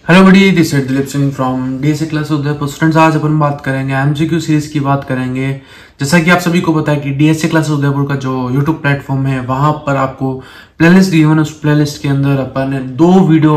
Hello बड़ी, this is Dilip Singh from DSA class Udaipur. Students, आज अपन बात करेंगे एमसीक्यू सीरीज की बात करेंगे। जैसा कि आप सभी को पता है कि डीएसए क्लास उदयपुर का जो यूट्यूब प्लेटफॉर्म है, वहां पर आपको प्लेलिस्ट गिवन है। उस प्लेलिस्ट के अंदर अपन ने 2 वीडियो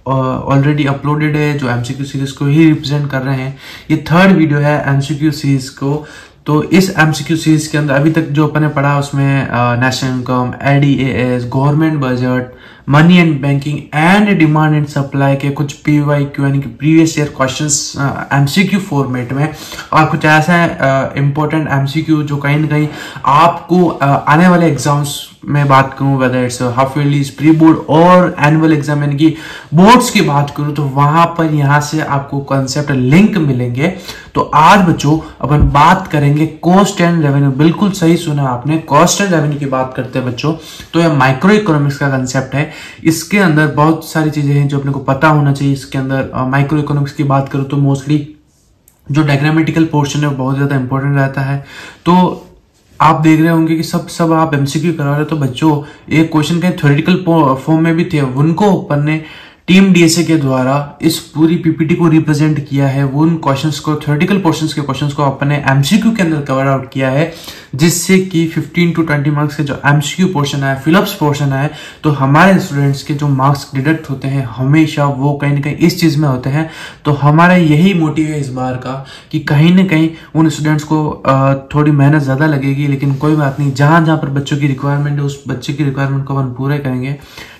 ऑलरेडी अपलोडेड है जो एमसीक्यू सीरीज को ही रिप्रेजेंट कर रहे हैं। ये 3rd वीडियो है एमसीक्यू सीरीज को। तो इस एमसीक्यू सीरीज के अंदर अभी तक जो अपन ने पढ़ा उसमें national income, ADAS, government budget, money and banking and demand and supply के कुछ पीवाईक्यू यानी कि previous year questions MCQ format में, और कुछ ऐसा इंपॉर्टेंट एमसीक्यू जो कहीं ना कहीं आपको आने वाले एग्जाम्स में बात करूं, whether it's half yearly, pre board और एनुअल एग्जाम यानी कि बोर्ड्स की बात करूं, तो वहां पर यहां से आपको कॉन्सेप्ट लिंक मिलेंगे। तो आज बच्चों अपन बात करेंगे कॉस्ट एंड रेवेन्यू। बिल्कुल सही सुना आपने, कॉस्ट एंड रेवेन्यू की बात करते हैं बच्चों। तो यह माइक्रो इकोनॉमिक्स का कंसेप्ट है। इसके अंदर बहुत सारी चीजें हैं जो अपने को पता होना चाहिए। इसके अंदर माइक्रो इकोनॉमिक्स की बात करूं तो मोस्टली जो डायग्रामेटिकल पोर्शन है वो बहुत ज्यादा इंपॉर्टेंट रहता है। तो आप देख रहे होंगे कि सब आप एमसीक्यू करा रहे हो, तो बच्चों एक क्वेश्चन के थ्योरेटिकल फॉर्म में भी थे, उनको अपन ने टीम डीएसए के द्वारा इस पूरी पीपीटी को रिप्रेजेंट किया है। वो उन क्वेश्चंस को, थ्योरेटिकल पोर्शंस के क्वेश्चंस को अपन ने एमसीक्यू के अंदर कवर आउट किया है, जिससे कि 15 to 20 मार्क्स के जो एमसीक्यू पोर्शन है, फिलअप्स पोर्शन है, तो हमारे स्टूडेंट्स के जो मार्क्स डिडक्ट होते हैं हमेशा वो कहीं ना कहीं इस चीज में होते हैं। तो हमारा यही मोटिव है इस बार का कि कहीं ना कहीं उन स्टूडेंट्स को थोड़ी मेहनत ज्यादा लगेगी, लेकिन कोई बात नहीं, जहां जहां पर बच्चों की रिक्वायरमेंट है उस बच्चे की रिक्वायरमेंट को अपन पूरे करेंगे।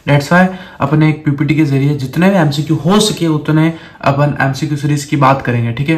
डेट्स वाई अपने एक पीपीटी के जरिए जितने भी एमसीक्यू हो सके उतने अपन एमसीक्यू सीरीज की बात करेंगे, ठीक है।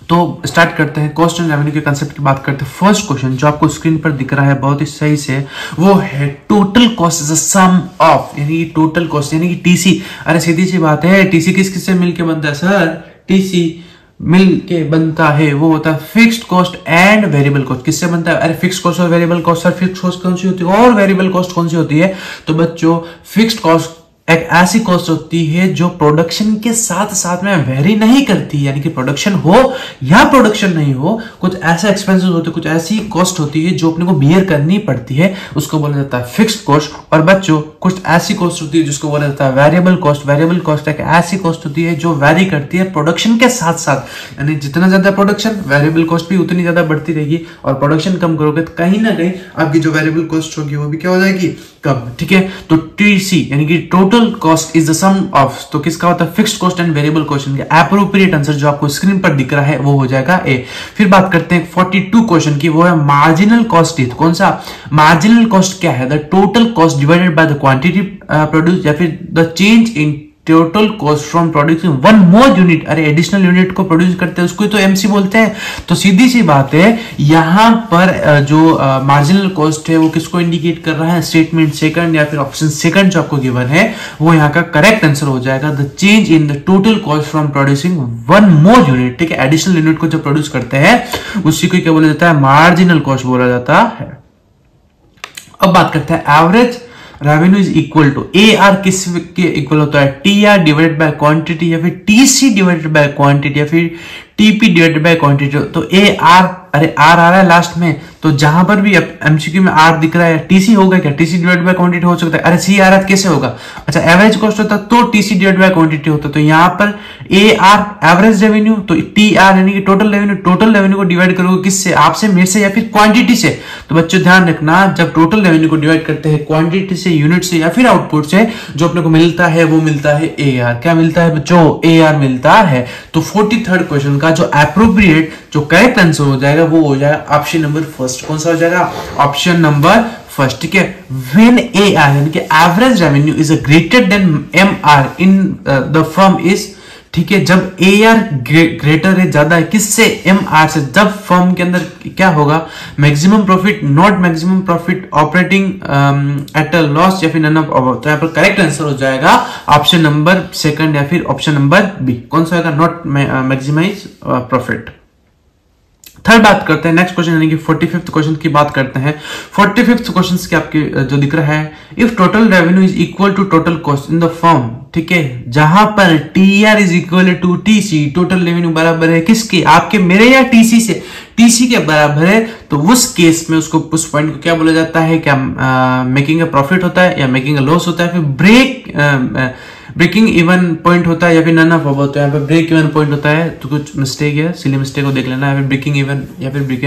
तो स्टार्ट करते हैं, कॉस्ट एंड रेवेन्यू के कंसेप्ट की बात करते हैं। फर्स्ट क्वेश्चन जो आपको स्क्रीन पर दिख रहा है बहुत ही सही से, वो है total cost is a sum of, यानी टोटल कॉस्ट यानी कि टीसी। अरे सीधी सी बात है, टीसी किस किस से मिलके बनता है सर? टीसी मिल के बनता है, वो होता है fixed cost and variable cost. किससे बनता है? अरे फिक्स्ड कॉस्ट और variable cost. Sir fixed cost कौन सी होती है और वेरिएबल कॉस्ट कौन सी होती है? तो बच्चों फिक्स्ड कॉस्ट एक ऐसी कॉस्ट होती है जो प्रोडक्शन के साथ साथ में वेरी नहीं करती, यानी कि प्रोडक्शन हो या प्रोडक्शन नहीं हो, कुछ ऐसा एक्सपेंसेस होते हैं, कुछ ऐसी कॉस्ट होती है जो अपने को बियर करनी पड़ती है, उसको बोला जाता है फिक्स्ड कॉस्ट। और बच्चों कुछ ऐसी कॉस्ट होती है जिसको बोला जाता है वेरिएबल कॉस्ट। वेरिएबल कॉस्ट एक ऐसी कॉस्ट होती है जो वेरी करती है प्रोडक्शन के साथ साथ, यानी जितना ज्यादा प्रोडक्शन, वेरिएबल कॉस्ट भी उतनी ज्यादा बढ़ती रहेगी, और प्रोडक्शन कम करोगे तो कहीं ना कहीं आपकी जो वेरिएबल कॉस्ट होगी वो भी क्या हो जाएगी? कम, ठीक है। तो टीसी यानी कि total cost is the sum of, तो किसका होता है? Fixed cost and variable cost. Appropriate answer जो आपको स्क्रीन पर दिख रहा है वो हो जाएगा ए। फिर बात करते हैं 42 क्वेश्चन की, वो है मार्जिनल कॉस्ट इज। कौन सा? मार्जिनल कॉस्ट क्या है? The total cost divided by the quantity produce, या फिर the change in total cost from producing 1 more unit. अरे एडिशनल यूनिट को प्रोड्यूस करते हैं उसको तो एमसी बोलते हैं। तो सीधी सी बात है, यहां पर जो मार्जिनल कॉस्ट है वो किसको इंडिकेट कर रहा है? स्टेटमेंट सेकंड या फिर ऑप्शन सेकंड जो आपको गिवन है वो यहाँ का करेक्ट आंसर हो जाएगा। The change in the total cost from producing 1 more unit, ठीक है। एडिशनल यूनिट को जो प्रोड्यूस करते हैं उसी को क्या बोला जाता है? मार्जिनल कॉस्ट बोला जाता है। अब बात करते हैं average revenue is equal to A R, किस के इक्वल होता है? T R divided by quantity, या फिर टीसी डिवाइडेड बाय क्वांटिटी, या फिर टीपी डिवाइडेड बाय क्वांटिटी। तो ए आर, अरे आर आ रहा है लास्ट में, तो जहां पर भी एमसीक्यू में आर दिख रहा है टीसी होगा क्या? टीसी डिवाइडेड बाय क्वांटिटी हो सकता है। अरे सी आ रहा है कैसे होगा? अच्छा एवरेज कॉस्ट होता तो टीसी डिवाइडेड बाय क्वांटिटी होता, तो यहां पर ए आर एवरेज रेवेन्यू, तो टी आर यानी कि टोटल रेवेन्यू, टोटल रेवेन्यू को डिवाइड करोगे किससे? आपसे, मेरे से, या फिर क्वांटिटी से। तो बच्चों ध्यान रखना, जब टोटल रेवेन्यू को डिवाइड करते हैं क्वांटिटी से, यूनिट से, या फिर आउटपुट से, जो अपने को मिलता है वो मिलता है ए आर। क्या मिलता है बच्चों? ए आर मिलता है। तो 43rd क्वेश्चन का जो एप्रोप्रिएट, जो करेक्ट आंसर हो जाएगा वो हो जाएगा ऑप्शन नंबर फर्स्ट। कौन सा हो जाएगा? ऑप्शन नंबर फर्स्ट, ठीक है। व्हेन ए आर यानी कि average revenue is greater than M R in the firm is, ठीक है। जब ए आर ग्रेटर है, ज्यादा है किससे? एम आर से। जब फर्म के अंदर क्या होगा? Maximum profit, not maximum profit, operating at a loss, या फिर नन ऑफ। तो यहाँ पर करेक्ट आंसर हो जाएगा ऑप्शन नंबर सेकंड या फिर ऑप्शन नंबर बी। कौन सा होगा? Not maximise profit. थर्ड बात करते हैं, नेक्स्ट क्वेश्चन यानी कि 45th क्वेश्चन की बात करते हैं। 45th क्वेश्चन के आपके जो दिख रहा है, if total revenue is equal to total cost in the firm, ठीक है, जहां पर T R is equal to TC, total revenue बराबर है किसके? आपके, मेरे या टीसी से? टीसी के बराबर है, तो उस केस में उसको, उस पॉइंट को क्या बोला जाता है? क्या मेकिंग अ प्रॉफिट होता है या मेकिंग अ लॉस होता है? फिर ब्रेकिंग इवन पॉइंट होता है या फिर नन ऑफ अबव, तो यहाँ पे ब्रेक इवन पॉइंट होता है, तो कुछ मिस्टेक है, सिली मिस्टेक को देख लेना। या फिर ब्रेकिंग इवन या फिर ब्रेक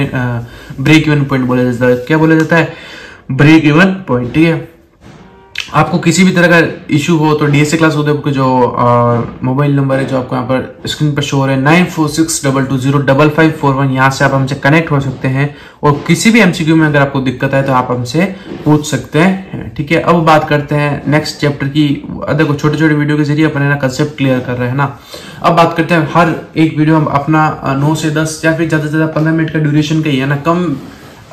इवन पॉइंट बोला जाता है। क्या बोला जाता है? Break even point. ठीक है, आपको किसी भी तरह का इशू हो तो डीएसए क्लास उदयपुर का जो मोबाइल नंबर है जो आपको यहाँ पर स्क्रीन पर शो हो रहा है 9462205541, यहाँ से आप हमसे कनेक्ट हो सकते हैं और किसी भी एमसीक्यू में अगर आपको दिक्कत है तो आप हमसे पूछ सकते हैं। ठीक है, अब बात करते हैं नेक्स्ट चैप्टर की। देखो छोटे छोटे वीडियो के जरिए अपने ना कंसेप्ट क्लियर कर रहे हैं ना। अब बात करते हैं, हर एक वीडियो हम अपना 9 से 10 या फिर ज्यादा से ज्यादा 15 मिनट का ड्यूरेशन का ही है ना, कम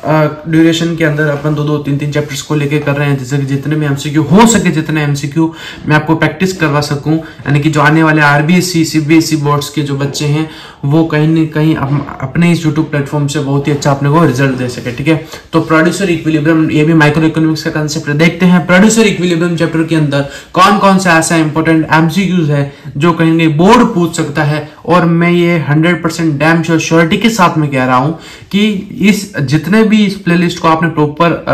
ड्यूरेशन के अंदर अपन 2-2, 3-3 चैप्टर्स को लेके कर रहे हैं, जैसे कि जितने भी एमसीक्यू हो सके, जितने एमसीक्यू मैं आपको प्रैक्टिस करवा सकूं, यानी कि जो आने वाले आरबीएससी सीबीएसई बोर्ड्स के जो बच्चे हैं वो कहीं न कहीं अपने इस यूट्यूब प्लेटफॉर्म से बहुत ही अच्छा अपने को रिजल्ट दे सके। ठीक है, तो प्रोड्यूसर इक्विलिब्रियम, ये भी माइक्रो इकोनॉमिक्स का कंसेप्ट है। देखते हैं प्रोड्यूसर इक्विलिब्रियम चैप्टर के अंदर कौन कौन सा ऐसा इंपॉर्टेंट एमसीक्यूज है जो कहीं न कहीं बोर्ड पूछ सकता है। और मैं ये 100% डैम श्योरिटी के साथ में कह रहा हूं कि इस जितने भी इस प्लेलिस्ट को आपने प्रॉपर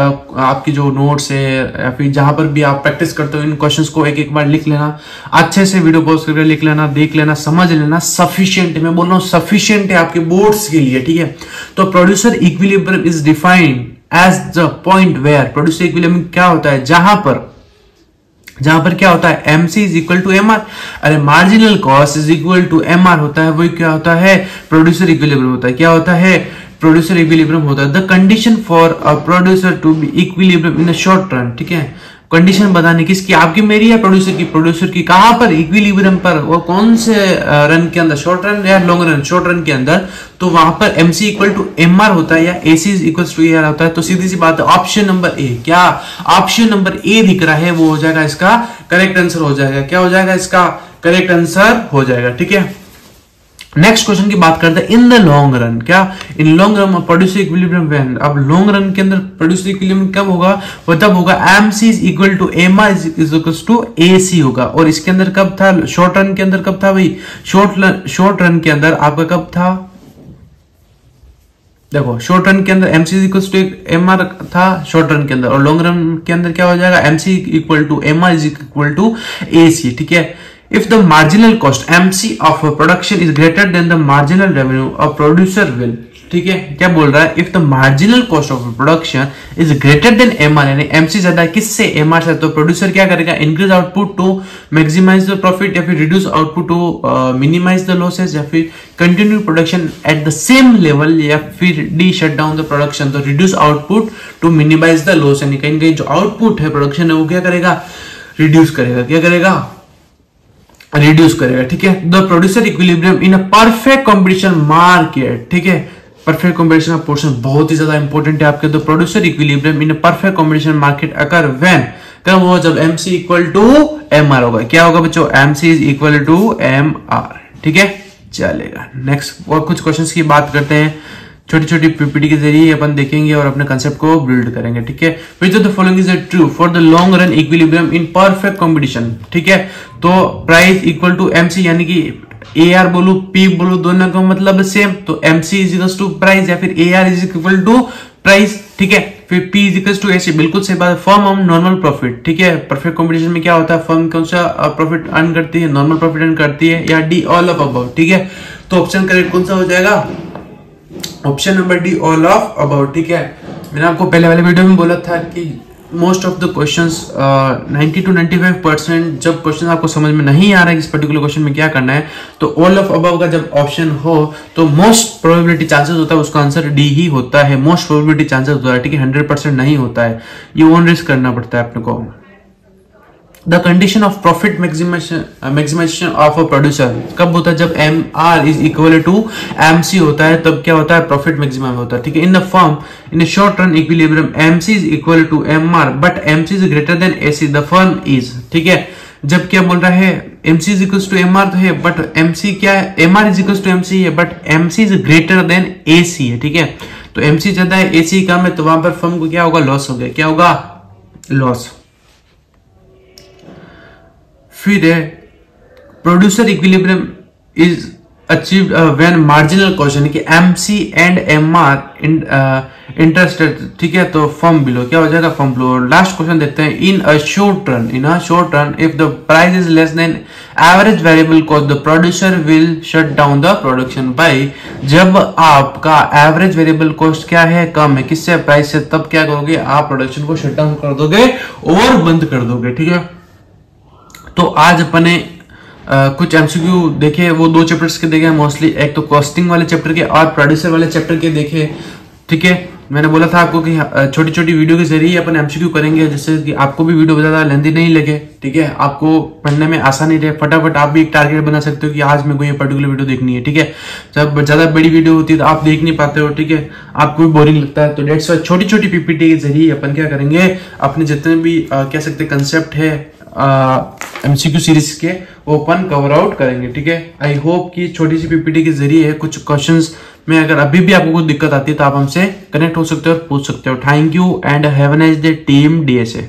आपकी जो नोट्स है या फिर जहां पर भी आप प्रैक्टिस करते हो, इन क्वेश्चंस को एक एक बार लिख लेना, अच्छे से वीडियो पॉज करके लिख लेना, देख लेना, समझ लेना, सफिशिएंट है। मैं बोल रहा हूं सफिशिएंट है आपके बोर्ड्स के लिए। ठीक है, तो producer equilibrium is defined as the point where, producer equilibrium क्या होता है? जहां पर क्या होता है? MC is equal to MR। अरे marginal cost is equal to MR होता है, वही क्या होता है? प्रोड्यूसर इक्विलिब्रियम होता है। क्या होता है? प्रोड्यूसर इक्विलिब्रियम होता है। The condition for a producer to be equilibrium in a short run. ठीक है, कंडीशन बताने किसकी? आपकी, मेरी या प्रोड्यूसर की? प्रोड्यूसर की। कहां पर? इक्विलिब्रियम पर। वो कौन से रन के अंदर? शॉर्ट रन या लॉन्ग रन? शॉर्ट रन के अंदर। तो वहां पर MC इक्वल टू MR होता है या AC इक्वल टू AR होता है। तो सीधी सी बात है, ऑप्शन नंबर ए, क्या ऑप्शन नंबर ए दिख रहा है वो हो जाएगा इसका करेक्ट आंसर हो जाएगा। क्या हो जाएगा? इसका करेक्ट आंसर हो जाएगा। ठीक है, नेक्स्ट क्वेश्चन की बात करते हैं। इन द लॉन्ग रन, क्या in long run producer equilibrium when, अब लॉन्ग रन के अंदर प्रोड्यूसर इक्विलिब्रियम कब होगा? वो तब होगा MC is equal to MR is equal to AC होगा। और इसके अंदर कब था? शॉर्ट रन के अंदर कब था भाई? शॉर्ट रन के अंदर आपका कब था? देखो शॉर्ट रन के अंदर MC इक्वल टू MR था शॉर्ट रन के अंदर, और लॉन्ग रन के अंदर क्या हो जाएगा? MC equal to MR is equal to AC। ठीक है, if the marginal cost MC of a production is greater than the marginal revenue a producer will, ठीक है, क्या बोल रहा है? if the marginal cost of a production is greater than MR, यानी MC ज्यादा किससे? MR से, तो प्रोड्यूसर क्या करेगा? increase output to maximize the profit, या फिर reduce output to minimize the losses, या फिर continue production at the same level, या फिर shut down the production। तो reduce output to minimize the loss, यानी कहीं कहीं जो आउटपुट है प्रोडक्शन है वो क्या करेगा? रिड्यूस करेगा। क्या करेगा? रिड्यूस करेगा। ठीक है, the producer equilibrium in a perfect competition market. ठीक है, परफेक्ट कंपटीशन का पोर्शन बहुत ही ज्यादा इंपॉर्टेंट है आपके। The producer equilibrium in a perfect competition market occur when, कब हो? जब MC इक्वल टू MR होगा। क्या होगा बच्चों? MC is equal to MR। ठीक है, चलेगा। नेक्स्ट और कुछ क्वेश्चंस की बात करते हैं, छोटी छोटी पीपीटी के जरिए अपन देखेंगे और अपने कंसेप्ट को बिल्ड करेंगे। ठीक है, which of the following is true for the long run equilibrium in perfect competition. ठीक है, तो प्राइस इक्वल टू MC, यानी कि AR बोलू P बोलू दोनों का मतलब सेम, तो MC is equal to price या फिर AR is equal to price. ठीक है, फिर P is equal to AC, बिल्कुल सही बात है। Firm on normal profit. ठीक है, परफेक्ट कंपटीशन में क्या होता है? फर्म कौन सा प्रॉफिट अर्न करती है? नॉर्मल प्रॉफिट अर्न करती है, या D ऑल ऑफ अबव। ठीक है, तो ऑप्शन करेक्ट कौन सा हो जाएगा? Option number D all of about. ठीक है, मैंने आपको पहले वाले वीडियो में बोला था कि most of the questions 90 to 95% जब क्वेश्चन आपको समझ में नहीं आ रहा है इस पर्टिकुलर क्वेश्चन में क्या करना है, तो ऑल ऑफ अबव का जब ऑप्शन हो तो मोस्ट प्रोबेबिलिटी चांसेस होता है उसका आंसर D ही होता है। मोस्ट प्रोबेबिलिटी चांसेस होता है। ठीक है, 100% नहीं होता है, ये ओन रिस्क करना पड़ता है अपने को। The condition of profit maximisation of a producer कब होता है? जब MR is equal to MC होता है, तब क्या होता है? प्रॉफिट मैक्सिमम होता है। ठीक है, in the firm in short run equilibrium MC is equal to MR but MC is greater than AC, the firm is. ठीक है, जब क्या बोल रहा है? MC is equal to MR तो है, बट MC क्या है? MR is equal to MC है, but MC is greater than AC है। ठीक है, तो MC ज्यादा है, AC कम है, तो वहां पर फर्म को क्या होगा? लॉस हो गया। क्या होगा? लॉस। फिर है producer equilibrium is achieved when marginal question कि MC and MR इंटरेस्टेड, ठीक है, तो फर्म बिलो क्या हो जाएगा, फर्म बिलो। लास्ट क्वेश्चन देखते हैं, in a short run if the price is less than average variable cost the producer will shut down the production. भाई जब आपका एवरेज वेरिएबल कॉस्ट क्या है, कम है, किससे, प्राइस से, तब क्या करोगे, आप प्रोडक्शन को शट डाउन कर दोगे और बंद कर दोगे, ठीक है। तो आज अपने कुछ एमसीक्यू देखे, वो 2 चैप्टर्स के देखे मोस्टली, एक तो कॉस्टिंग वाले चैप्टर के और प्रोड्यूसर वाले चैप्टर के देखे, ठीक है। मैंने बोला था आपको कि छोटी छोटी वीडियो के जरिए अपन एमसीक्यू करेंगे, जिससे कि आपको भी वीडियो ज्यादा लेंथी नहीं लगे, ठीक है, आपको पढ़ने में आसानी रहे, फटाफट आप भी एक टारगेट बना सकते हो कि आज मेरे को ये पर्टिकुलर वीडियो देखनी है, ठीक है। जब ज्यादा बड़ी वीडियो होती है तो आप देख नहीं पाते हो, ठीक है, आपको भी बोरिंग लगता है, तो डेट्स वाई छोटी छोटी पीपीटी के जरिए अपन क्या करेंगे, अपने जितने भी कह सकते कंसेप्ट है एमसीक्यू सीरीज के, वो अपन कवर आउट करेंगे, ठीक है। आई होप कि छोटी सी पीपीटी के जरिए कुछ क्वेश्चंस में अगर अभी भी आपको कुछ दिक्कत आती है तो आप हमसे कनेक्ट हो सकते हो और पूछ सकते हो। Thank you and have a nice day team DSA।